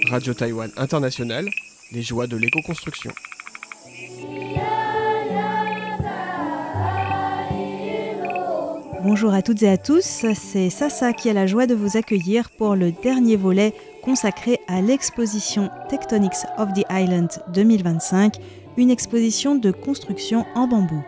Radio Taïwan International, les joies de l'éco-construction. Bonjour à toutes et à tous, c'est Sasa qui a la joie de vous accueillir pour le dernier volet consacré à l'exposition Tectonics of the Island 2025, une exposition de construction en bambou.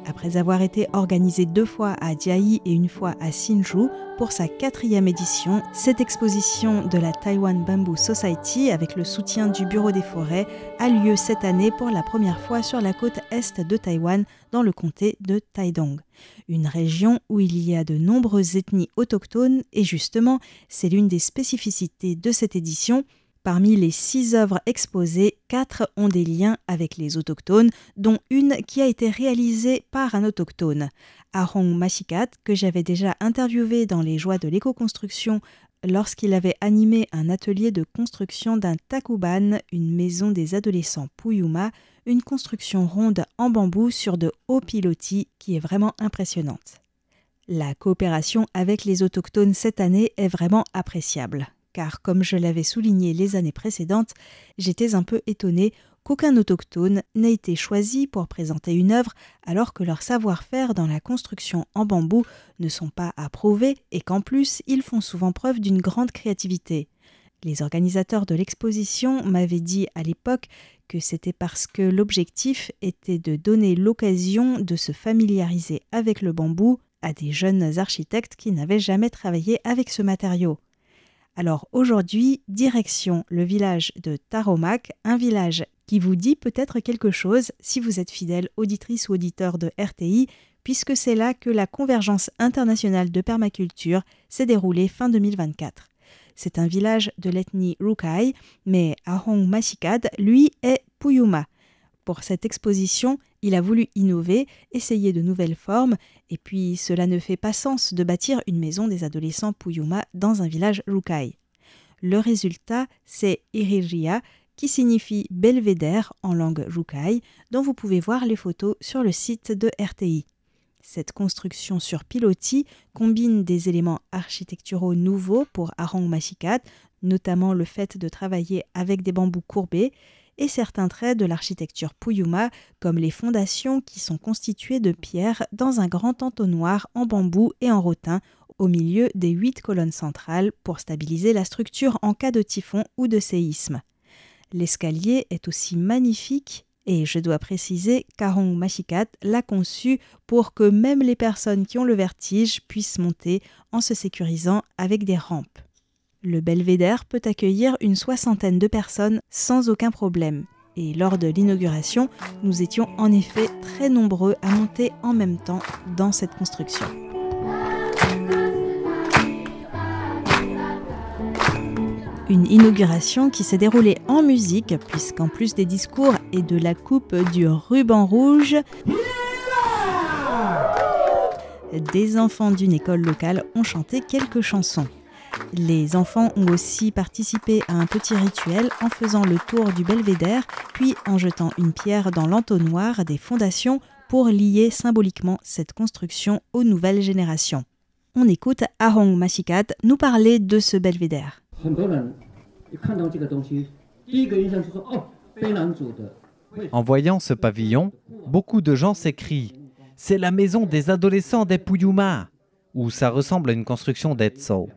Après avoir été organisée 2 fois à Jiayi et 1 fois à Hsinchu pour sa 4e édition, cette exposition de la Taiwan Bamboo Society, avec le soutien du Bureau des forêts, a lieu cette année pour la première fois sur la côte est de Taïwan, dans le comté de Taidong. Une région où il y a de nombreuses ethnies autochtones et justement, c'est l'une des spécificités de cette édition. Parmi les 6 œuvres exposées, 4 ont des liens avec les autochtones, dont une qui a été réalisée par un autochtone, Ahong Mashikat, que j'avais déjà interviewé dans les joies de l'éco-construction lorsqu'il avait animé un atelier de construction d'un takuban, une maison des adolescents Puyuma, une construction ronde en bambou sur de hauts pilotis qui est vraiment impressionnante. La coopération avec les autochtones cette année est vraiment appréciable. Car comme je l'avais souligné les années précédentes, j'étais un peu étonnée qu'aucun autochtone n'ait été choisi pour présenter une œuvre alors que leur savoir-faire dans la construction en bambou ne sont pas approuvés et qu'en plus, ils font souvent preuve d'une grande créativité. Les organisateurs de l'exposition m'avaient dit à l'époque que c'était parce que l'objectif était de donner l'occasion de se familiariser avec le bambou à des jeunes architectes qui n'avaient jamais travaillé avec ce matériau. Alors aujourd'hui, direction le village de Taromak, un village qui vous dit peut-être quelque chose si vous êtes fidèle auditrice ou auditeur de RTI, puisque c'est là que la convergence internationale de permaculture s'est déroulée fin 2024. C'est un village de l'ethnie Rukai, mais Ahong Mashikat, lui, est Puyuma. Pour cette exposition, il a voulu innover, essayer de nouvelles formes, et puis cela ne fait pas sens de bâtir une maison des adolescents Puyuma dans un village Rukai. Le résultat, c'est Iriria, qui signifie belvédère en langue Rukai, dont vous pouvez voir les photos sur le site de RTI. Cette construction sur pilotis combine des éléments architecturaux nouveaux pour Ahong Mashikat, notamment le fait de travailler avec des bambous courbés, et certains traits de l'architecture Puyuma, comme les fondations qui sont constituées de pierres dans un grand entonnoir en bambou et en rotin, au milieu des 8 colonnes centrales pour stabiliser la structure en cas de typhon ou de séisme. L'escalier est aussi magnifique et je dois préciser qu'Ahong Mashikat l'a conçu pour que même les personnes qui ont le vertige puissent monter en se sécurisant avec des rampes. Le belvédère peut accueillir une 60aine de personnes sans aucun problème. Et lors de l'inauguration, nous étions en effet très nombreux à monter en même temps dans cette construction. Une inauguration qui s'est déroulée en musique, puisqu'en plus des discours et de la coupe du ruban rouge, des enfants d'une école locale ont chanté quelques chansons. Les enfants ont aussi participé à un petit rituel en faisant le tour du belvédère, puis en jetant une pierre dans l'entonnoir des fondations pour lier symboliquement cette construction aux nouvelles générations. On écoute Ahong Mashikat nous parler de ce belvédère. En voyant ce pavillon, beaucoup de gens s'écrient « C'est la maison des adolescents des Puyuma » ou « Ça ressemble à une construction d'Etso ».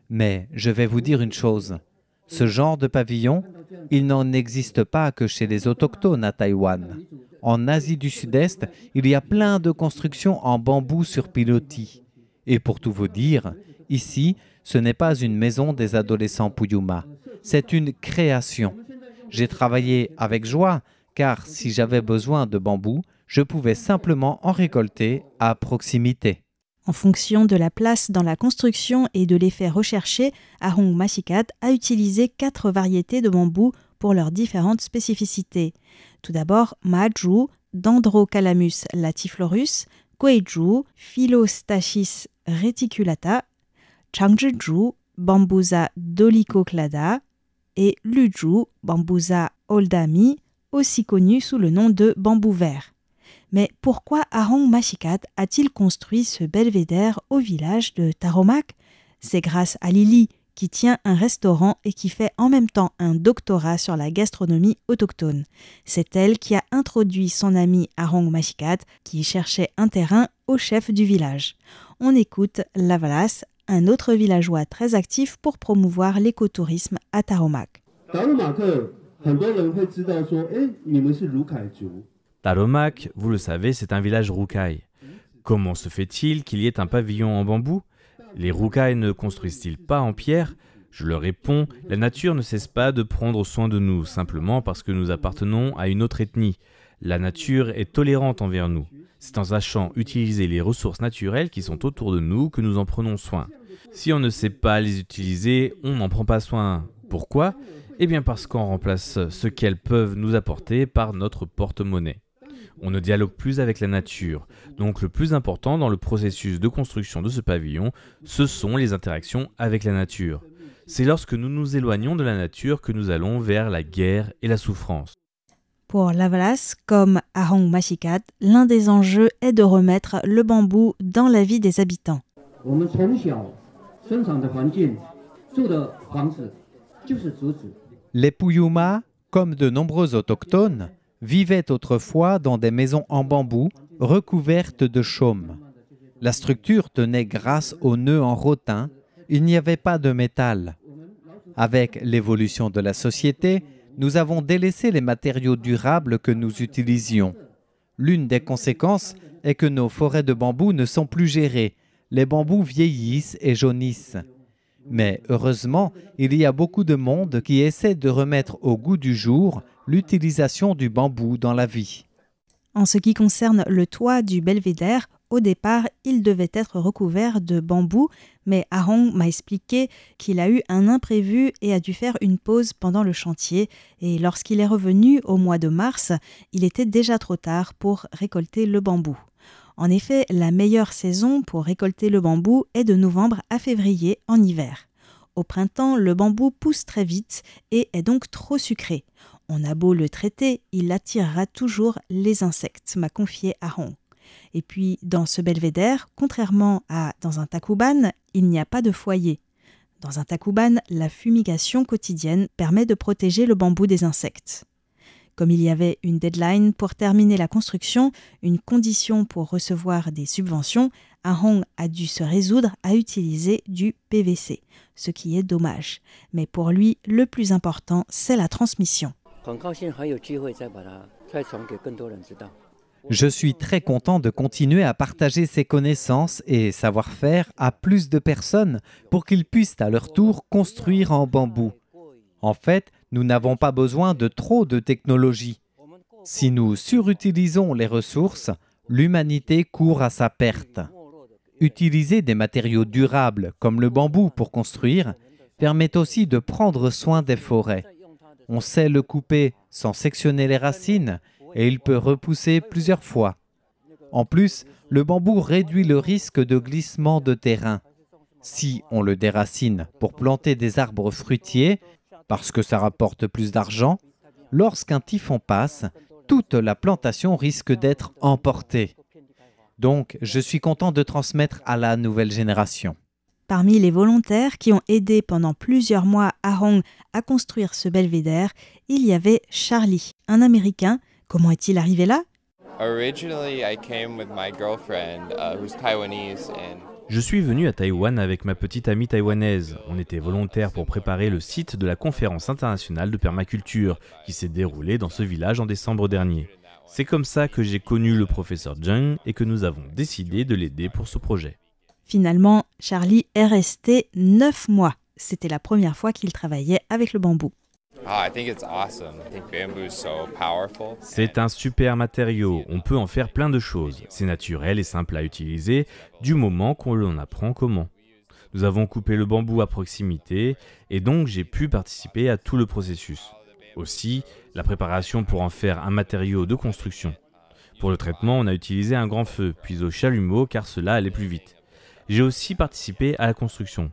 Mais je vais vous dire une chose, ce genre de pavillon, il n'en existe pas que chez les autochtones à Taïwan. En Asie du Sud-Est, il y a plein de constructions en bambou sur pilotis. Et pour tout vous dire, ici, ce n'est pas une maison des adolescents Puyuma, c'est une création. J'ai travaillé avec joie, car si j'avais besoin de bambou, je pouvais simplement en récolter à proximité. En fonction de la place dans la construction et de l'effet recherché, Ahong Mashikat a utilisé 4 variétés de bambou pour leurs différentes spécificités. Tout d'abord, Maju, Dendrocalamus latiflorus, Guizhu, Philostachys reticulata, Changzhiju, Bambusa dolichoclada et Luju, Bambusa oldami, aussi connu sous le nom de bambou vert. Mais pourquoi Ahong Mashikat a-t-il construit ce belvédère au village de Taromak? C'est grâce à Lily, qui tient un restaurant et qui fait en même temps un doctorat sur la gastronomie autochtone. C'est elle qui a introduit son ami Ahong Mashikat, qui cherchait un terrain, au chef du village. On écoute Lavalas, un autre villageois très actif pour promouvoir l'écotourisme à Taromak. Taromak, vous le savez, c'est un village roucaille. Comment se fait-il qu'il y ait un pavillon en bambou? Les roucailles ne construisent-ils pas en pierre? Je leur réponds, la nature ne cesse pas de prendre soin de nous, simplement parce que nous appartenons à une autre ethnie. La nature est tolérante envers nous. C'est en sachant utiliser les ressources naturelles qui sont autour de nous que nous en prenons soin. Si on ne sait pas les utiliser, on n'en prend pas soin. Pourquoi? Eh bien parce qu'on remplace ce qu'elles peuvent nous apporter par notre porte-monnaie. On ne dialogue plus avec la nature. Donc le plus important dans le processus de construction de ce pavillon, ce sont les interactions avec la nature. C'est lorsque nous nous éloignons de la nature que nous allons vers la guerre et la souffrance. Pour Lavalas, comme Ahong Mashikat, l'un des enjeux est de remettre le bambou dans la vie des habitants. Les Puyuma, comme de nombreux autochtones, vivaient autrefois dans des maisons en bambou recouvertes de chaume. La structure tenait grâce aux nœuds en rotin, il n'y avait pas de métal. Avec l'évolution de la société, nous avons délaissé les matériaux durables que nous utilisions. L'une des conséquences est que nos forêts de bambou ne sont plus gérées. Les bambous vieillissent et jaunissent. Mais heureusement, il y a beaucoup de monde qui essaie de remettre au goût du jour l'utilisation du bambou dans la vie. En ce qui concerne le toit du belvédère, au départ, il devait être recouvert de bambou, mais Ahong m'a expliqué qu'il a eu un imprévu et a dû faire une pause pendant le chantier. Et lorsqu'il est revenu au mois de mars, il était déjà trop tard pour récolter le bambou. En effet, la meilleure saison pour récolter le bambou est de novembre à février en hiver. Au printemps, le bambou pousse très vite et est donc trop sucré. On a beau le traiter, il attirera toujours les insectes, m'a confié Ahong. Et puis, dans ce belvédère, contrairement à dans un takuban, il n'y a pas de foyer. Dans un takuban, la fumigation quotidienne permet de protéger le bambou des insectes. Comme il y avait une deadline pour terminer la construction, une condition pour recevoir des subventions, Ahong a dû se résoudre à utiliser du PVC, ce qui est dommage. Mais pour lui, le plus important, c'est la transmission. Je suis très content de continuer à partager ces connaissances et savoir-faire à plus de personnes pour qu'ils puissent à leur tour construire en bambou. En fait, nous n'avons pas besoin de trop de technologie. Si nous surutilisons les ressources, l'humanité court à sa perte. Utiliser des matériaux durables comme le bambou pour construire permet aussi de prendre soin des forêts. On sait le couper sans sectionner les racines et il peut repousser plusieurs fois. En plus, le bambou réduit le risque de glissement de terrain. Si on le déracine pour planter des arbres fruitiers, parce que ça rapporte plus d'argent, lorsqu'un typhon passe, toute la plantation risque d'être emportée. Donc, je suis content de transmettre à la nouvelle génération. Parmi les volontaires qui ont aidé pendant plusieurs mois Ahong à construire ce belvédère, il y avait Charlie, un Américain. Comment est-il arrivé là? Je suis venu à Taïwan avec ma petite amie taïwanaise. On était volontaires pour préparer le site de la conférence internationale de permaculture qui s'est déroulée dans ce village en décembre dernier. C'est comme ça que j'ai connu le professeur Zheng et que nous avons décidé de l'aider pour ce projet. Finalement, Charlie est resté 9 mois. C'était la première fois qu'il travaillait avec le bambou. C'est un super matériau, on peut en faire plein de choses. C'est naturel et simple à utiliser du moment qu'on en apprend comment. Nous avons coupé le bambou à proximité et donc j'ai pu participer à tout le processus. Aussi, la préparation pour en faire un matériau de construction. Pour le traitement, on a utilisé un grand feu, puis au chalumeau car cela allait plus vite. J'ai aussi participé à la construction.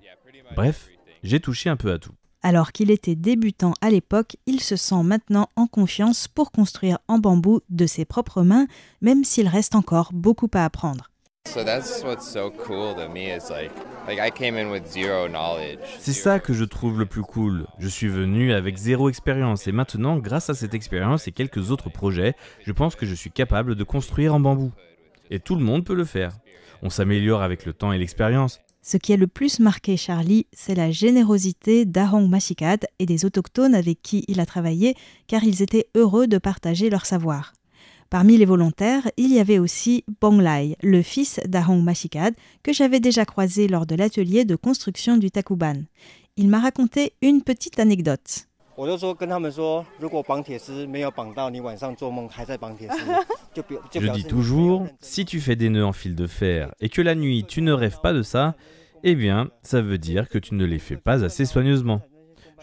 Bref, j'ai touché un peu à tout. Alors qu'il était débutant à l'époque, il se sent maintenant en confiance pour construire en bambou de ses propres mains, même s'il reste encore beaucoup à apprendre. C'est ça que je trouve le plus cool. Je suis venu avec 0 expérience et maintenant, grâce à cette expérience et quelques autres projets, je pense que je suis capable de construire en bambou. Et tout le monde peut le faire. On s'améliore avec le temps et l'expérience. Ce qui a le plus marqué Charlie, c'est la générosité d'Ahong Mashikad et des autochtones avec qui il a travaillé, car ils étaient heureux de partager leur savoir. Parmi les volontaires, il y avait aussi Bonglai, le fils d'Ahong Mashikad, que j'avais déjà croisé lors de l'atelier de construction du Takuban. Il m'a raconté une petite anecdote. Je dis toujours, si tu fais des nœuds en fil de fer et que la nuit tu ne rêves pas de ça, eh bien, ça veut dire que tu ne les fais pas assez soigneusement.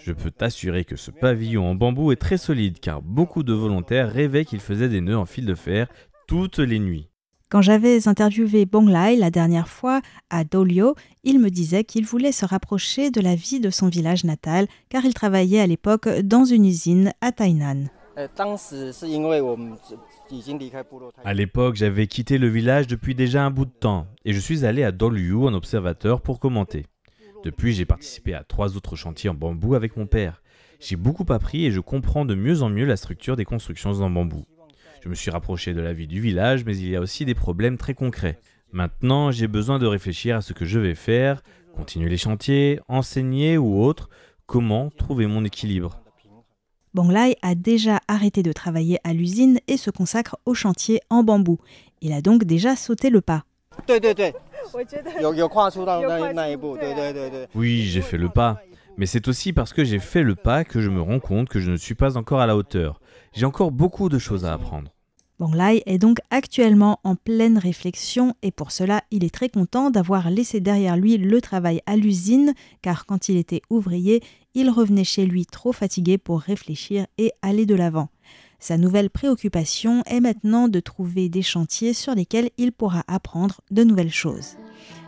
Je peux t'assurer que ce pavillon en bambou est très solide car beaucoup de volontaires rêvaient qu'ils faisaient des nœuds en fil de fer toutes les nuits. Quand j'avais interviewé Bonglai la dernière fois à Dolio, il me disait qu'il voulait se rapprocher de la vie de son village natal car il travaillait à l'époque dans une usine à Tainan. À l'époque, j'avais quitté le village depuis déjà un bout de temps et je suis allé à Dolio en observateur pour commenter. Depuis, j'ai participé à 3 autres chantiers en bambou avec mon père. J'ai beaucoup appris et je comprends de mieux en mieux la structure des constructions en bambou. Je me suis rapproché de la vie du village, mais il y a aussi des problèmes très concrets. Maintenant, j'ai besoin de réfléchir à ce que je vais faire, continuer les chantiers, enseigner ou autre, comment trouver mon équilibre. Bonglai a déjà arrêté de travailler à l'usine et se consacre au chantier en bambou. Il a donc déjà sauté le pas. Oui, j'ai fait le pas. Mais c'est aussi parce que j'ai fait le pas que je me rends compte que je ne suis pas encore à la hauteur. J'ai encore beaucoup de choses à apprendre. Bonglai est donc actuellement en pleine réflexion et pour cela, il est très content d'avoir laissé derrière lui le travail à l'usine car quand il était ouvrier, il revenait chez lui trop fatigué pour réfléchir et aller de l'avant. Sa nouvelle préoccupation est maintenant de trouver des chantiers sur lesquels il pourra apprendre de nouvelles choses.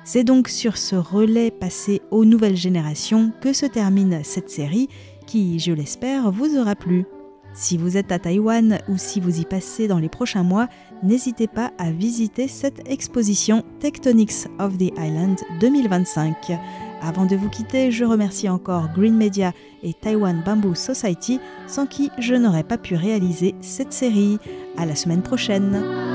C'est donc sur ce relais passé aux nouvelles générations que se termine cette série qui, je l'espère, vous aura plu. Si vous êtes à Taïwan ou si vous y passez dans les prochains mois, n'hésitez pas à visiter cette exposition Tectonics of the Island 2025. Avant de vous quitter, je remercie encore Green Media et Taiwan Bamboo Society, sans qui je n'aurais pas pu réaliser cette série. À la semaine prochaine.